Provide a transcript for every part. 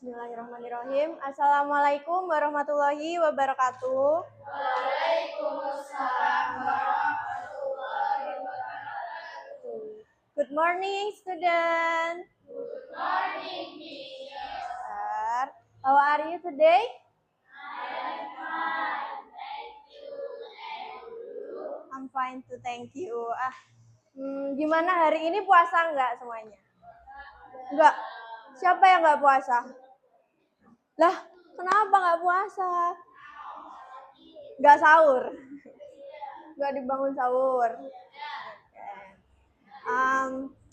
Bismillahirrahmanirrahim. Assalamualaikum warahmatullahi wabarakatuh. Waalaikumsalam warahmatullahi wabarakatuh. Good morning, student. Good morning, teacher. How are you today? I am fine, thank you. And you? I'm fine too, thank you. Gimana hari ini puasa nggak semuanya? Nggak. Siapa yang nggak puasa? Lah, kenapa nggak puasa? Nggak sahur. Nggak dibangun sahur.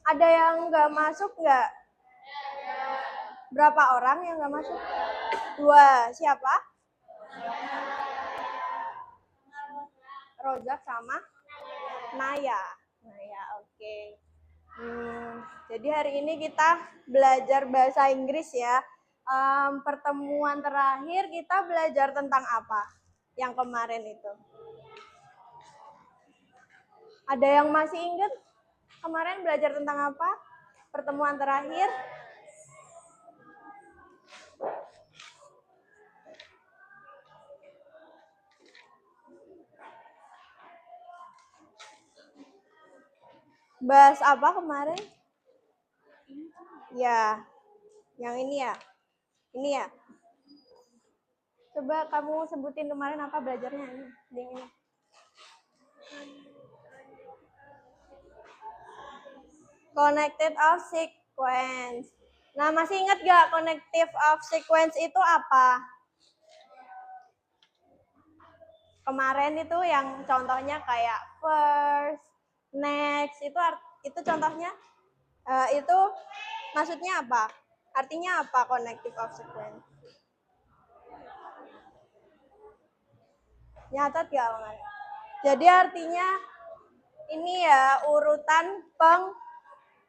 Ada yang nggak masuk nggak? Berapa orang yang nggak masuk? 2. Siapa? Rozak sama Naya. Oke. Jadi hari ini kita belajar bahasa Inggris ya. Pertemuan terakhir kita belajar tentang apa? Yang kemarin itu. Ada yang masih ingat kemarin belajar tentang apa? Pertemuan terakhir? Bahas apa kemarin? Ya, yang ini ya. Ini ya. Coba kamu sebutin kemarin apa belajarnya ini. Connected of sequence. Nah, masih ingat gak connective of sequence itu apa? Kemarin itu yang contohnya kayak first, next, itu contohnya, itu maksudnya apa? Artinya apa connective of sequence? Nyatat gak kemarin? Jadi artinya ini ya urutan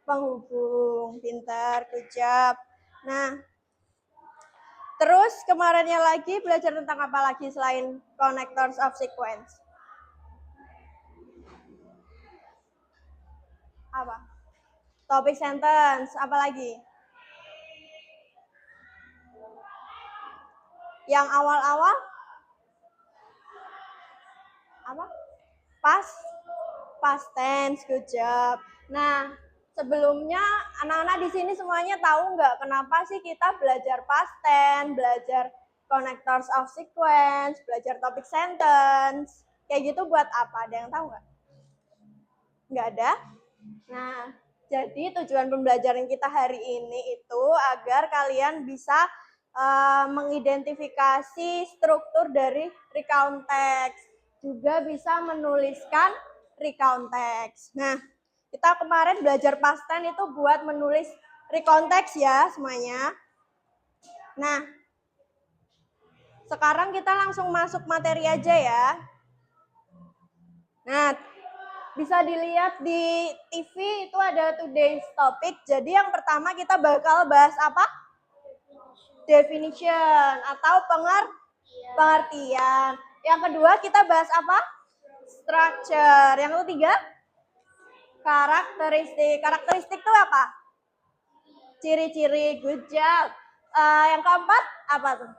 penghubung. Pintar, good job. Nah, terus kemarinnya lagi belajar tentang apa lagi selain connectors of sequence? Apa? Topic sentence, apa lagi? Yang awal-awal? Apa? Past tense, good job. Nah, sebelumnya anak-anak di sini semuanya tahu nggak kenapa sih kita belajar past tense, belajar connectors of sequence, belajar topic sentence, kayak gitu buat apa? Ada yang tahu nggak? Nggak ada? Nah, jadi tujuan pembelajaran kita hari ini itu agar kalian bisa mengidentifikasi struktur dari recount text, juga bisa menuliskan recount text. Nah, kita kemarin belajar past tense itu buat menulis recount text ya semuanya. Nah, sekarang kita langsung masuk materi aja ya. Nah, bisa dilihat di TV itu ada today's topic. Jadi yang pertama kita bakal bahas apa? Definition atau pengertian. Yang kedua kita bahas apa? Structure. Yang ketiga? Karakteristik. Karakteristik itu apa? Ciri-ciri. Good job. Yang keempat apa tuh?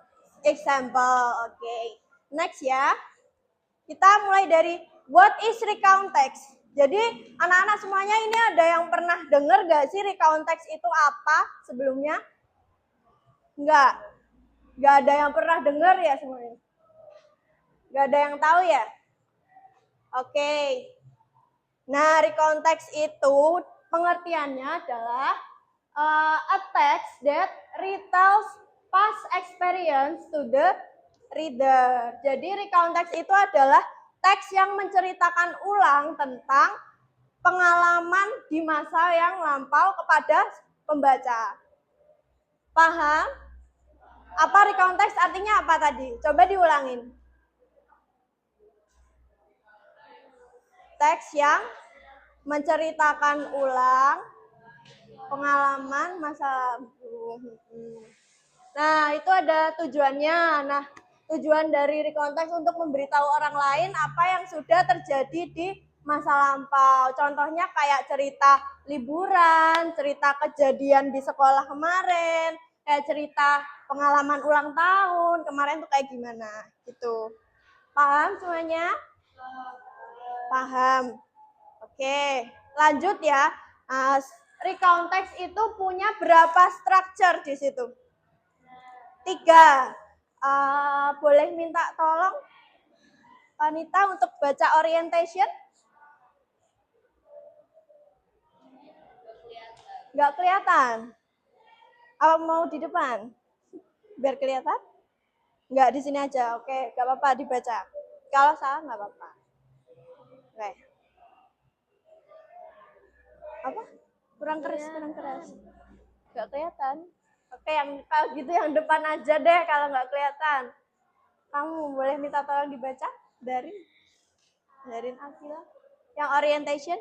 Example. Oke. Next ya. Kita mulai dari what is recount text? Jadi anak-anak semuanya ini ada yang pernah dengar gak sih recount text itu apa sebelumnya? Enggak ada yang pernah dengar ya semuanya? Enggak ada yang tahu ya? Oke. Nah, recount text itu pengertiannya adalah a text that retells past experience to the reader. Jadi recount text itu adalah teks yang menceritakan ulang tentang pengalaman di masa yang lampau kepada pembaca. Paham? Apa recount text artinya apa tadi? Coba diulangin. Teks yang menceritakan ulang pengalaman masa lalu. Nah, itu ada tujuannya. Nah, tujuan dari recount text untuk memberitahu orang lain apa yang sudah terjadi di masa lampau. Contohnya kayak cerita liburan, cerita kejadian di sekolah kemarin, Kayak cerita pengalaman ulang tahun, kemarin tuh kayak gimana gitu. Paham semuanya? Paham. Oke, lanjut ya. Recount text itu punya berapa structure di situ? 3. Boleh minta tolong wanita untuk baca orientation? Nggak kelihatan. Apa mau di depan? Biar kelihatan? Nggak, di sini aja. Oke, nggak apa-apa dibaca. Kalau salah nggak apa-apa. Oke. Apa? Kurang keras, kurang keras. Nggak kelihatan. Oke, yang kalau gitu yang depan aja deh kalau nggak kelihatan. Kamu boleh minta tolong dibaca dari Akila. Yang orientation?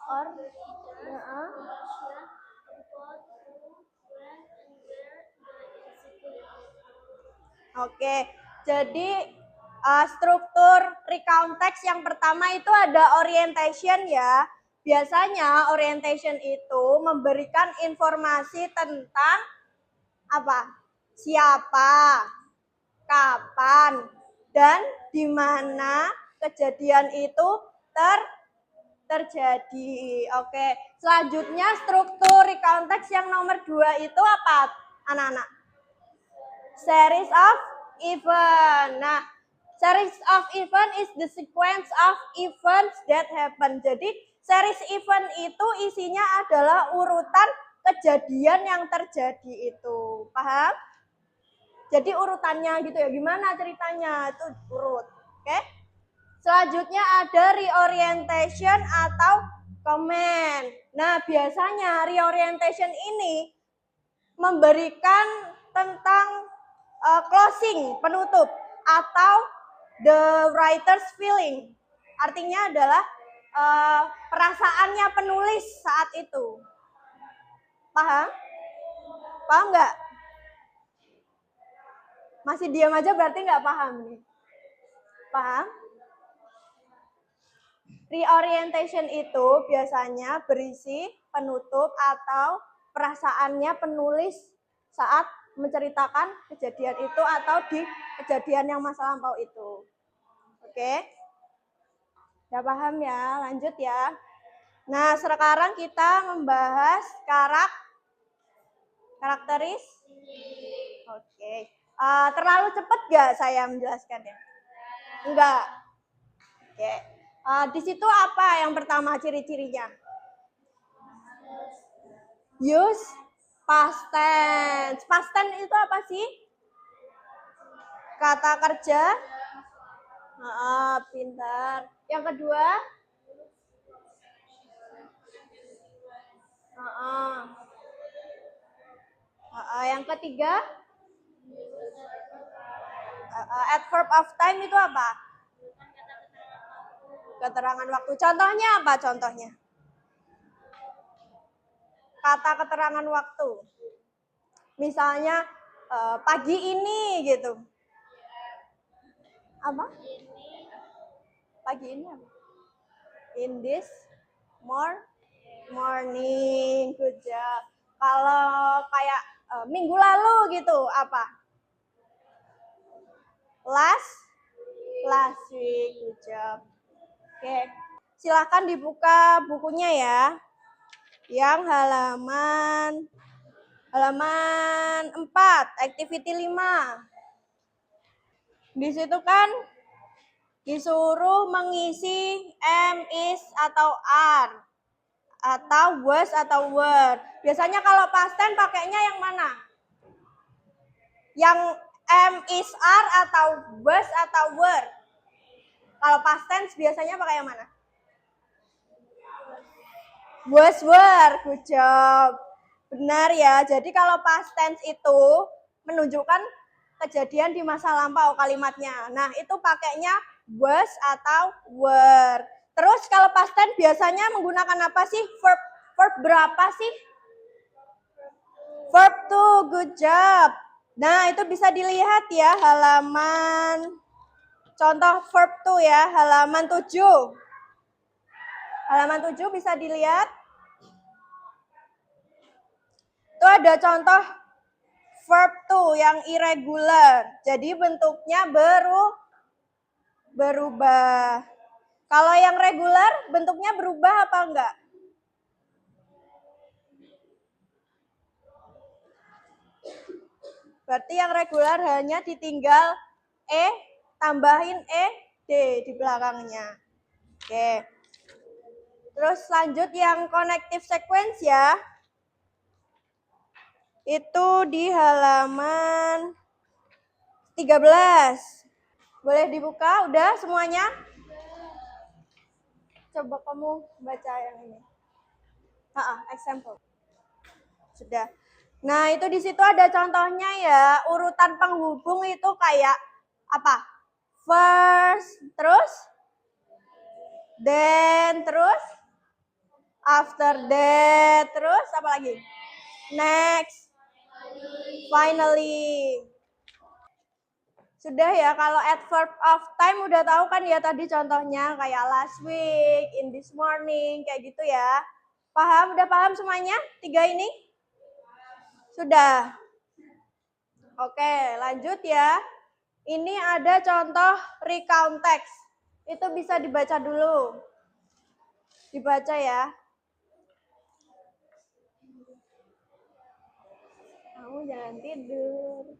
Or? Oke, jadi struktur recount text yang pertama itu ada orientation ya. Biasanya orientation itu memberikan informasi tentang apa? Siapa, kapan, dan di mana kejadian itu terjadi. Oke, selanjutnya struktur recount text yang nomor 2 itu apa, anak-anak? Series of event. Nah, series of event is the sequence of events that happen. Jadi, series event itu isinya adalah urutan kejadian yang terjadi itu. Paham? Jadi urutannya gitu ya. Gimana ceritanya? Itu urut. Oke? Selanjutnya ada reorientation atau comment. Nah, biasanya reorientation ini memberikan tentang closing, penutup, atau the writer's feeling. Artinya adalah perasaannya penulis saat itu. Paham? Paham nggak? Masih diam aja berarti nggak paham nih. Paham? Reorientation itu biasanya berisi penutup atau perasaannya penulis saat menceritakan kejadian itu atau di kejadian yang masa lampau itu. Oke? Ya paham ya, lanjut ya. Nah, sekarang kita membahas karakteristik. Oke. Terlalu cepat gak saya menjelaskannya? Enggak. Oke. Di situ apa yang pertama ciri-cirinya? Use past tense. Past tense itu apa sih? Kata kerja. Pintar. Yang kedua? Yang ketiga? Adverb of time itu apa? Keterangan waktu. Contohnya apa contohnya? Kata keterangan waktu. Misalnya pagi ini gitu. Apa? Pagi ini apa? In this morning. Good job. Kalau kayak minggu lalu gitu apa? Last week. Good job. Oke. Silahkan dibuka bukunya ya. Yang halaman 4, activity 5. Di situ kan disuruh mengisi am, is, atau are, atau was, atau were. Biasanya kalau past tense pakainya yang mana? Yang am, is, are, atau was, atau were? Kalau past tense biasanya pakai yang mana? Was, were. Good job. Benar ya. Jadi kalau past tense itu menunjukkan kejadian di masa lampau kalimatnya. Nah, itu pakainya was atau were. Terus kalau past tense biasanya menggunakan apa sih? Verb berapa sih? Verb to. Good job. Nah, itu bisa dilihat ya halaman contoh verb to ya, halaman 7. Halaman 7 bisa dilihat. ada contoh verb to yang irregular. Jadi bentuknya berubah. Kalau yang regular bentuknya berubah apa enggak? Berarti yang regular hanya ditinggal tambahin d di belakangnya. Oke. Terus lanjut yang connective sequence ya. Itu di halaman 13. Boleh dibuka? Udah semuanya? Coba kamu baca yang ini. Example. Sudah. Nah, itu di situ ada contohnya ya. Urutan penghubung itu kayak apa? First, terus then, terus after that, terus apa lagi? Next, finally. Sudah ya, kalau adverb of time udah tahu kan ya tadi contohnya kayak last week, in this morning, kayak gitu ya. Paham? Udah paham semuanya? 3 ini? Sudah. Oke, lanjut ya. Ini ada contoh recount text. Itu bisa dibaca dulu. Dibaca ya. Kamu jangan tidur.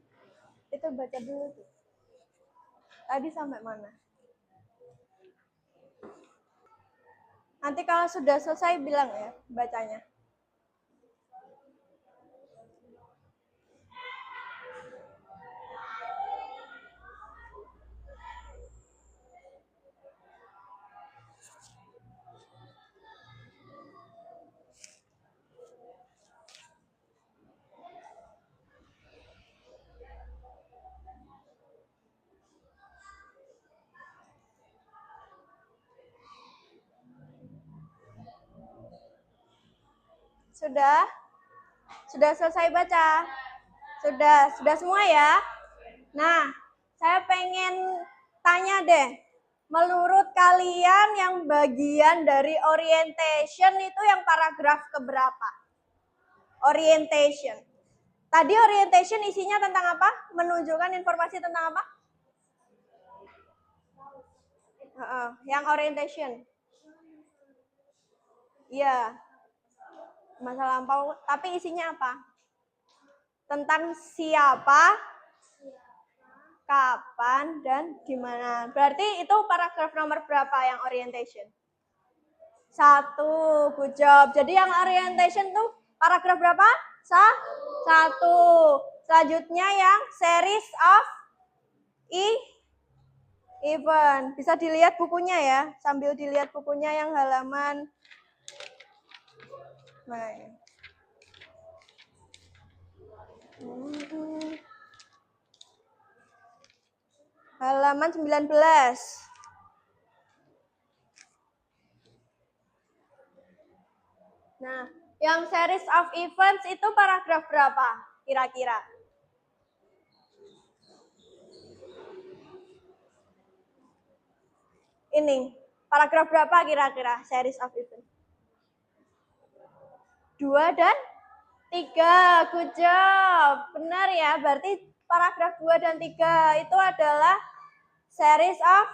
Itu baca dulu tuh. Tadi sampai mana? Nanti kalau sudah selesai bilang ya bacanya. Sudah? Sudah selesai baca? Sudah semua ya? Nah, saya pengen tanya deh. Menurut kalian yang bagian dari orientation itu yang paragraf keberapa? Orientation. Tadi orientation isinya tentang apa? Menunjukkan informasi tentang apa? Yang orientation. Iya. Masa lampau, tapi isinya apa? Tentang siapa, kapan, dan gimana. Berarti itu paragraf nomor berapa yang orientation? 1, good job. Jadi yang orientation tuh paragraf berapa? 1. Selanjutnya yang series of event. Bisa dilihat bukunya ya, sambil dilihat bukunya yang halaman. Nah, ini. Halaman 19. Nah, yang series of events itu paragraf berapa kira-kira? Ini, paragraf berapa kira-kira series of events? 2 dan 3, good job. Benar ya, berarti paragraf 2 dan 3 itu adalah series of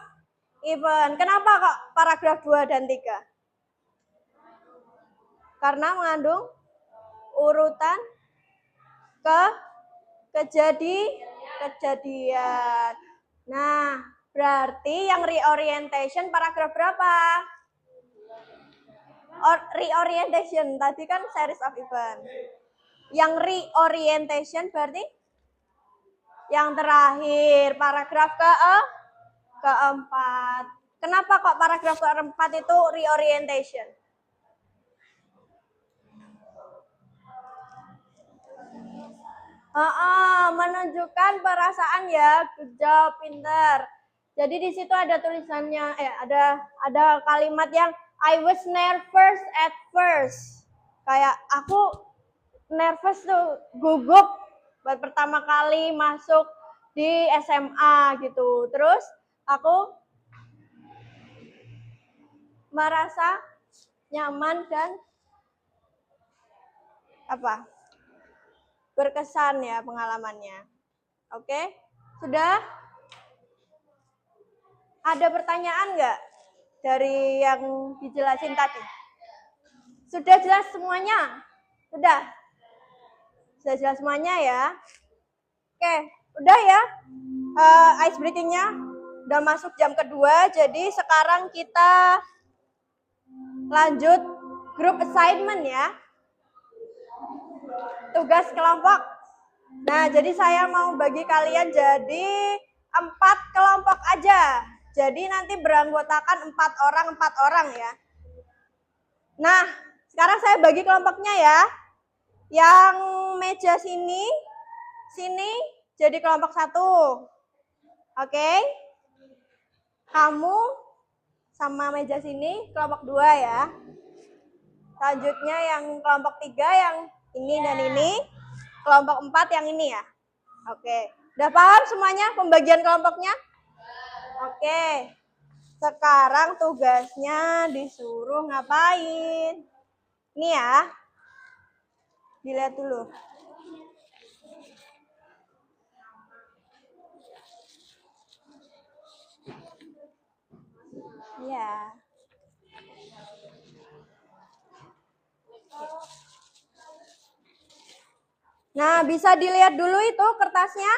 event. Kenapa kok paragraf 2 dan 3? Karena mengandung urutan kejadian. Nah, berarti yang reorientation paragraf berapa? Reorientation, tadi kan series of event. Yang reorientation berarti yang terakhir, paragraf keempat. Kenapa kok paragraf keempat itu reorientation? Menunjukkan perasaan ya, good job, pinter. Jadi di situ ada tulisannya, ada kalimat yang I was nervous at first. Kayak aku nervous tuh, gugup buat pertama kali masuk di SMA gitu. Terus aku merasa nyaman dan apa? berkesan ya pengalamannya. Oke, sudah? Ada pertanyaan nggak dari yang dijelasin tadi? Sudah jelas semuanya? Sudah? Sudah jelas semuanya ya? Oke, udah ya. Ice breakingnya udah masuk jam kedua, jadi sekarang kita lanjut group assignment ya. Tugas kelompok. Nah, jadi saya mau bagi kalian jadi 4 kelompok aja. Jadi nanti beranggotakan 4 orang ya. Nah, sekarang saya bagi kelompoknya ya. Yang meja sini jadi kelompok 1. Oke? Kamu sama meja sini kelompok 2 ya. Selanjutnya yang kelompok 3 yang ini dan ini. Kelompok 4 yang ini ya. Oke. Udah paham semuanya pembagian kelompoknya? Oke. Sekarang tugasnya disuruh ngapain? Ini ya. Dilihat dulu. Ya. Nah, bisa dilihat dulu itu kertasnya.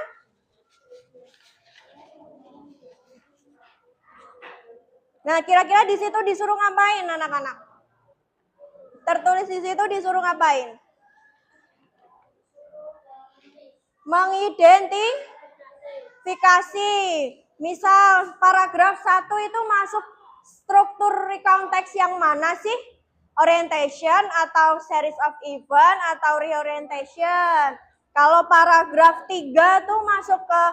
Nah, kira-kira di situ disuruh ngapain anak-anak? Tertulis di situ disuruh ngapain? Mengidentifikasi. Misal paragraf 1 itu masuk struktur recount text yang mana sih? Orientation atau series of event atau reorientation. Kalau paragraf 3 tuh masuk ke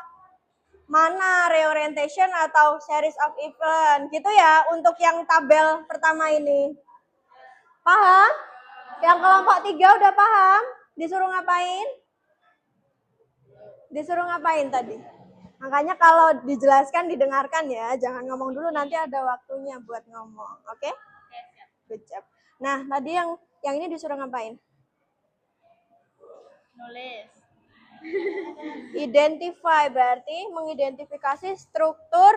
mana? Reorientation atau series of event. Gitu ya untuk yang tabel pertama ini. Paham? Yang kelompok 3 udah paham? Disuruh ngapain? Disuruh ngapain tadi? Makanya kalau dijelaskan didengarkan ya, jangan ngomong dulu nanti ada waktunya buat ngomong. Oke? Good job. Nah, tadi yang ini disuruh ngapain? Nulis. Identify berarti mengidentifikasi struktur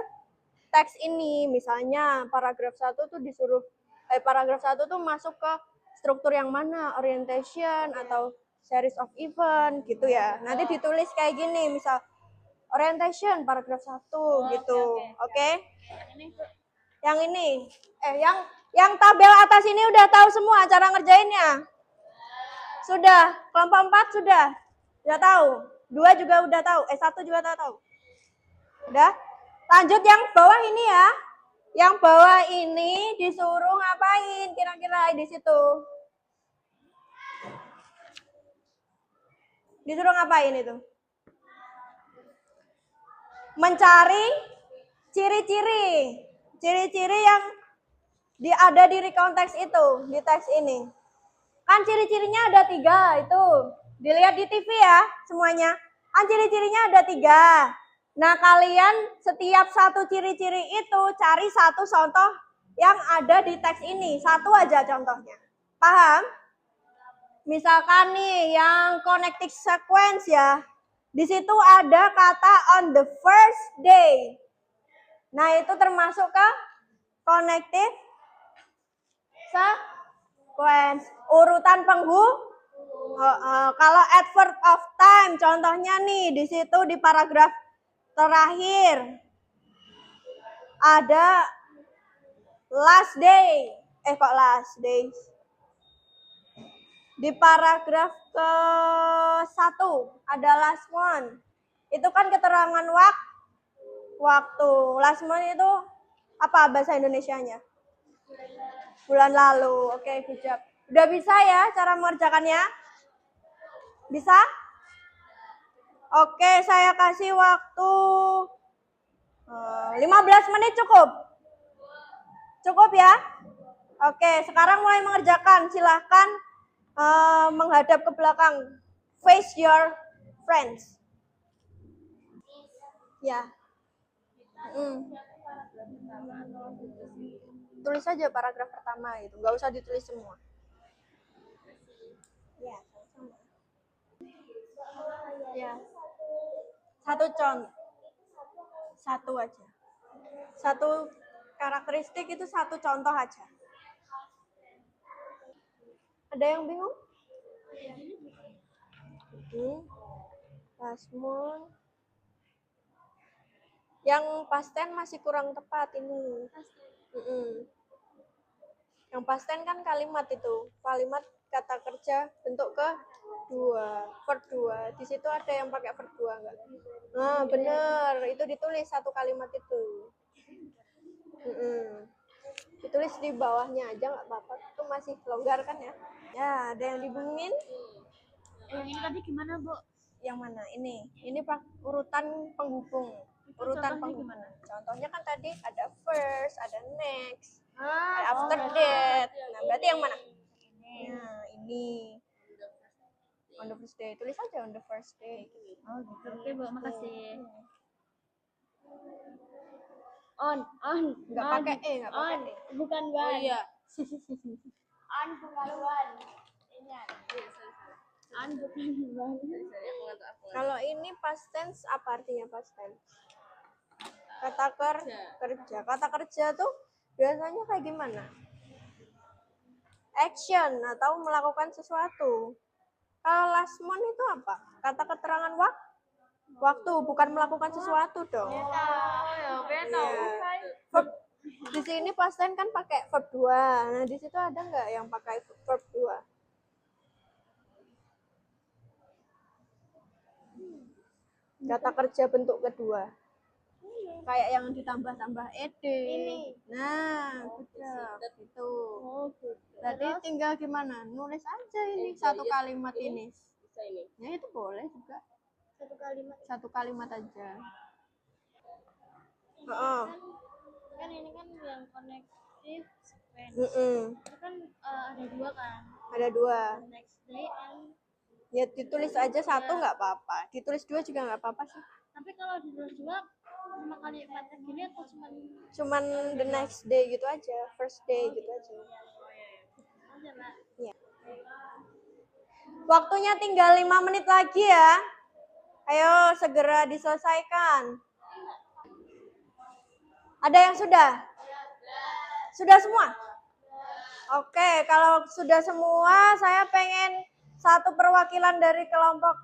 teks ini. Misalnya paragraf 1 tuh disuruh paragraf 1 tuh masuk ke struktur yang mana? Orientation atau series of event gitu ya. Nanti ditulis kayak gini, misal orientation paragraf 1 gitu. Oke? Yang ini. Yang tabel atas ini udah tahu semua cara ngerjainnya? Sudah. Kelompok 4 sudah? Udah tahu? 2 juga udah tahu? 1 juga tahu? Udah? Lanjut yang bawah ini ya. Yang bawah ini disuruh ngapain kira-kira di situ? Disuruh ngapain itu? Mencari ciri-ciri. Ciri-ciri yang ada di recount text itu, di teks ini. Kan ciri-cirinya ada 3 itu. Dilihat di TV ya semuanya. Kan ciri-cirinya ada 3. Nah, kalian setiap satu ciri-ciri itu cari satu contoh yang ada di teks ini. Satu aja contohnya. Paham? Misalkan nih yang connecting sequence ya. Di situ ada kata on the first day. Nah, itu termasuk ke connective sequence. Urutan kalau adverb of time, contohnya nih di situ di paragraf terakhir ada last day. Kok last days? Di paragraf ke-1 ada last one. Itu kan keterangan waktu. Last month itu apa bahasa Indonesianya? Bulan lalu. Oke, good job. Udah bisa ya cara mengerjakannya? Bisa? Oke, saya kasih waktu 15 menit cukup? Cukup ya? Oke, sekarang mulai mengerjakan. Silahkan menghadap ke belakang. Face your friends. Ya. Tulis aja paragraf pertama gitu. Nggak usah ditulis semua. Ya, sama-sama. Satu contoh. Satu aja. Satu karakteristik itu satu contoh aja. Ada yang bingung? Pasmun. Yang pasten masih kurang tepat ini. Yang pasten kan kalimat itu. Kalimat kata kerja bentuk kedua, verb 2. Di situ ada yang pakai verb 2 enggak? Nah, bener. Itu ditulis satu kalimat itu. Ditulis di bawahnya aja nggak apa-apa. Itu masih longgar kan ya? Ya, ada yang dibingungin? Yang ini tadi gimana, Bu? Yang mana? Ini urutan penghubung. Urutan penghubung. Contohnya kan tadi ada first, ada next, ada after that. Nah, berarti yang mana? Nah, ini. On the first day. Tulis aja on the first day. Oh, gitu. Oke, Bu, makasih. On. Nggak pakai E, nggak pakai E. Bukan one. Oh iya. On bukan one. Ingat. On bukan one. Kalau ini past tense, apa artinya past tense? Kata kerja. Kata kerja tuh biasanya kayak gimana? Action atau melakukan sesuatu. Kalau last month itu apa? Kata keterangan waktu, bukan melakukan sesuatu dong. Iya. Verb, di sini past tense kan pakai verb 2. Nah, di situ ada nggak yang pakai verb 2? Kata kerja bentuk kedua. Kayak yang ditambah-tambah ed. Nah, betul. Itu. Berarti tinggal gimana? Nulis aja ini satu kalimat ini. Ya itu boleh juga. Satu kalimat aja. Kan ini kan yang connective sequence. Itu kan ada dua kan? Ada dua. Next day and Ya ditulis aja satu nggak apa-apa. Ditulis dua juga nggak apa-apa sih. tapi kalau ditulis dua cuma kalimatnya gini atau Cuman the next day gitu aja, first day gitu aja. aja, Mbak? Ya. Waktunya tinggal 5 menit lagi ya. Ayo segera diselesaikan. Ada yang sudah? Sudah semua? Oke, kalau sudah semua, saya pengen satu perwakilan dari kelompok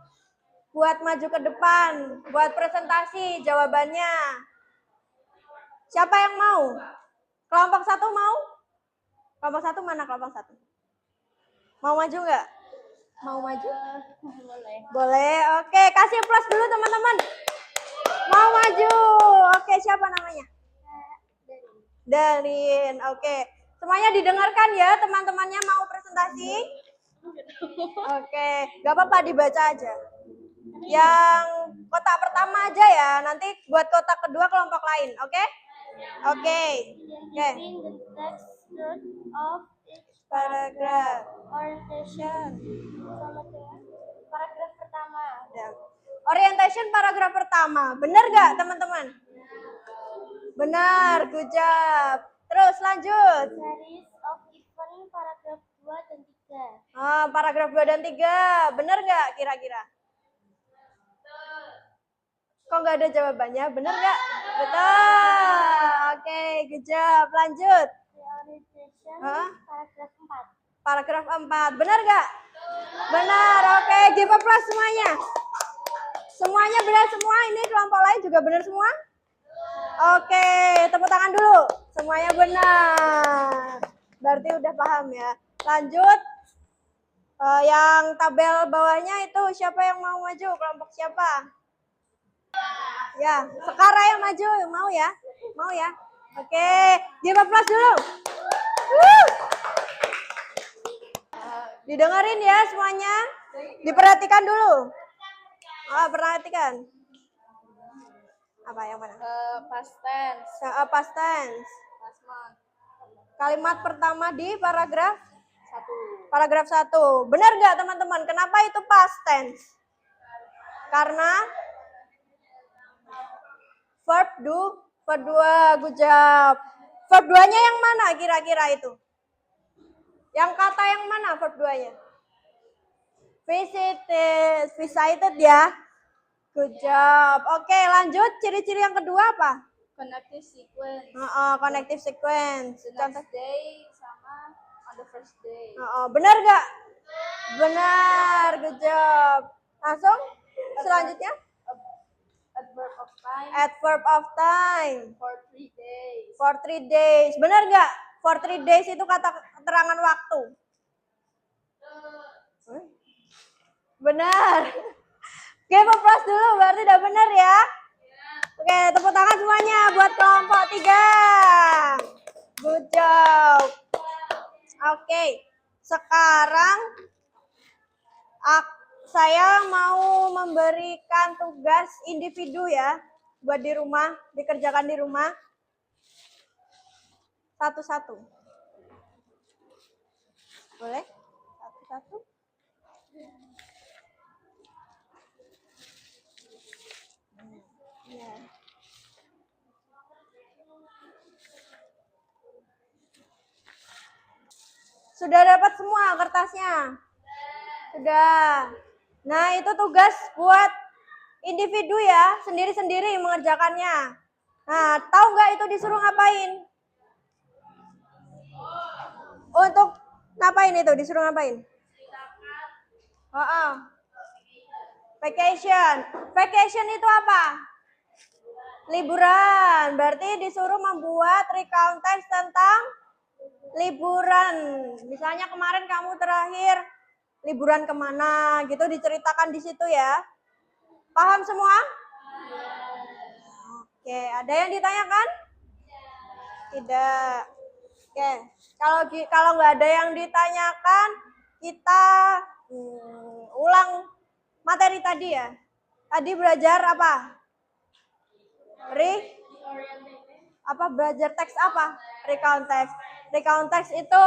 buat maju ke depan, buat presentasi jawabannya. Siapa yang mau? Kelompok 1 mau? Kelompok 1 mana kelompok 1? Mau maju nggak? Mau maju? Boleh. Boleh, oke. Kasih plus dulu teman-teman. Mau maju. Oke, siapa namanya? Darin, oke. Semuanya didengarkan ya, teman-temannya mau presentasi? Oke, nggak apa-apa dibaca aja. Yang kotak pertama aja ya, nanti buat kotak kedua kelompok lain, oke? Oke. Identifying the text truth of each Paragraf. orientation. Sama dengan paragraf pertama. Orientation paragraf pertama. Benar nggak teman-teman? Benar, good job. Terus lanjut. Series of event paragraf 2 dan 3. Paragraf 2 dan 3. Benar nggak kira-kira? Kok nggak ada jawabannya? Benar nggak? Betul. Oke, good job. Lanjut. Orientation paragraf 4. Paragraf 4. Benar nggak? Benar. Oke, give applause semuanya. Semuanya benar semua. Ini kelompok lain juga benar semua? Oke, tepuk tangan dulu. Semuanya benar. Berarti udah paham ya. Lanjut. Yang tabel bawahnya itu siapa yang mau maju? Kelompok siapa? Ya, Sekara yang maju. Mau ya? Mau ya? Oke, give applause dulu. Didengerin ya semuanya. Diperhatikan dulu. Perhatikan. Apa yang mana? Past tense. Past tense. Last month. Kalimat pertama di paragraf 1. Paragraf 1. Benar nggak teman-teman? Kenapa itu past tense? Karena verb 2, good job. Verb 2-nya yang mana kira-kira itu? Yang kata yang mana verb 2-nya? Visited ya. Good job. Oke, lanjut. Ciri-ciri yang kedua apa? Connective sequence. Connective sequence. The Contoh. next day sama on the first day. Benar nggak? Benar. Good job. Langsung selanjutnya. Adverb of time Adverb of time. for 3 days. For 3 days. Benar nggak? For 3 days itu kata keterangan waktu. Benar. Oke, plus dulu berarti udah benar ya. Oke, tepuk tangan semuanya buat kelompok 3. Good job. Oke, sekarang saya mau memberikan tugas individu ya, buat di rumah, dikerjakan di rumah. Satu-satu. Boleh? Satu-satu. Ya. Sudah dapat semua kertasnya? Sudah. Nah, itu tugas buat individu ya, sendiri-sendiri mengerjakannya. Nah, tahu nggak itu disuruh ngapain? Untuk ngapain itu? Disuruh ngapain? Vacation. Vacation itu apa? Liburan. Berarti disuruh membuat recount text tentang liburan. Misalnya kemarin kamu terakhir liburan kemana gitu, diceritakan di situ ya. Paham semua? Oke, ada yang ditanyakan? Tidak. Oke, kalau nggak ada yang ditanyakan, kita ulang materi tadi ya. Tadi belajar apa? Belajar teks apa? Recount text. Recount text itu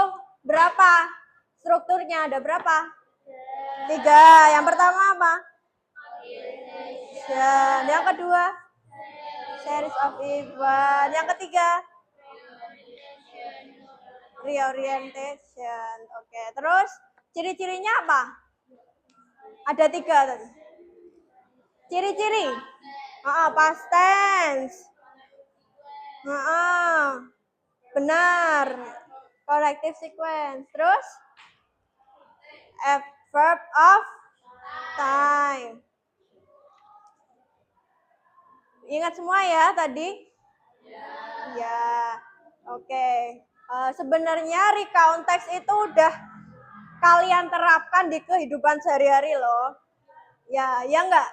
berapa? Strukturnya ada berapa? 3. Yang pertama apa? Yang kedua? Series of event. Yang ketiga? Reorientation. Oke, terus ciri-cirinya apa? Ada 3 tadi. Ciri-ciri? Past tense. Benar. Collective sequence. Terus? Adverb of time. Ingat semua ya tadi? Ya. Oke. Sebenarnya recount text itu udah kalian terapkan di kehidupan sehari-hari loh. Ya enggak?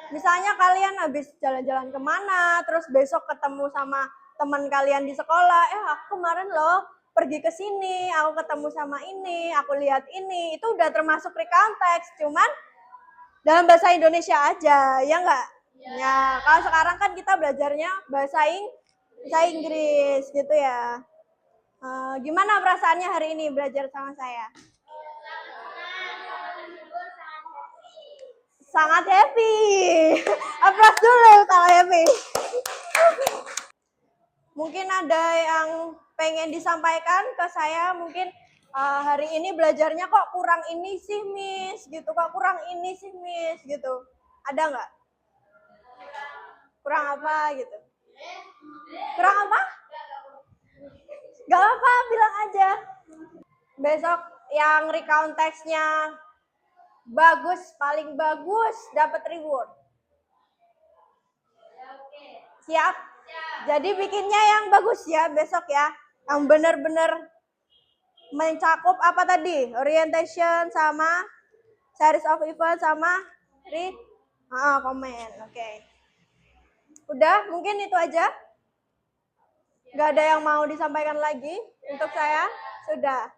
Misalnya kalian habis jalan-jalan kemana, terus besok ketemu sama teman kalian di sekolah, aku kemarin loh pergi ke sini, aku ketemu sama ini, aku lihat ini, itu udah termasuk recount text, cuman dalam bahasa Indonesia aja, ya enggak? Ya, kalau sekarang kan kita belajarnya bahasa Inggris gitu ya. Gimana perasaannya hari ini belajar sama saya? Sangat happy. Aplaus dulu kalau happy. Mungkin ada yang pengen disampaikan ke saya, mungkin hari ini belajarnya kok kurang ini sih Miss, gitu. Kok kurang ini sih Miss, gitu. Ada nggak? Kurang apa gitu? Kurang apa? Gak apa, bilang aja. Besok yang recount text-nya bagus, paling bagus, dapat reward. Siap? Jadi bikinnya yang bagus ya besok ya. Yang benar-benar mencakup apa tadi? Orientation sama series of event sama read, comment. Oke. Udah, mungkin itu aja. Gak ada yang mau disampaikan lagi untuk saya? Sudah.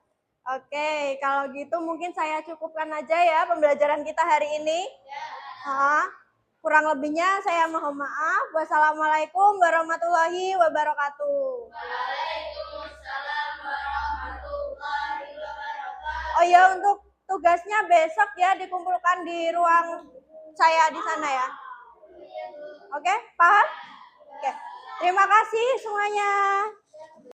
Oke, kalau gitu mungkin saya cukupkan aja ya pembelajaran kita hari ini. Kurang lebihnya saya mohon maaf. Wassalamualaikum warahmatullahi wabarakatuh. Waalaikumsalam warahmatullahi wabarakatuh. Oh ya, untuk tugasnya besok ya dikumpulkan di ruang saya di sana ya. Oke, paham? Oke. Terima kasih semuanya.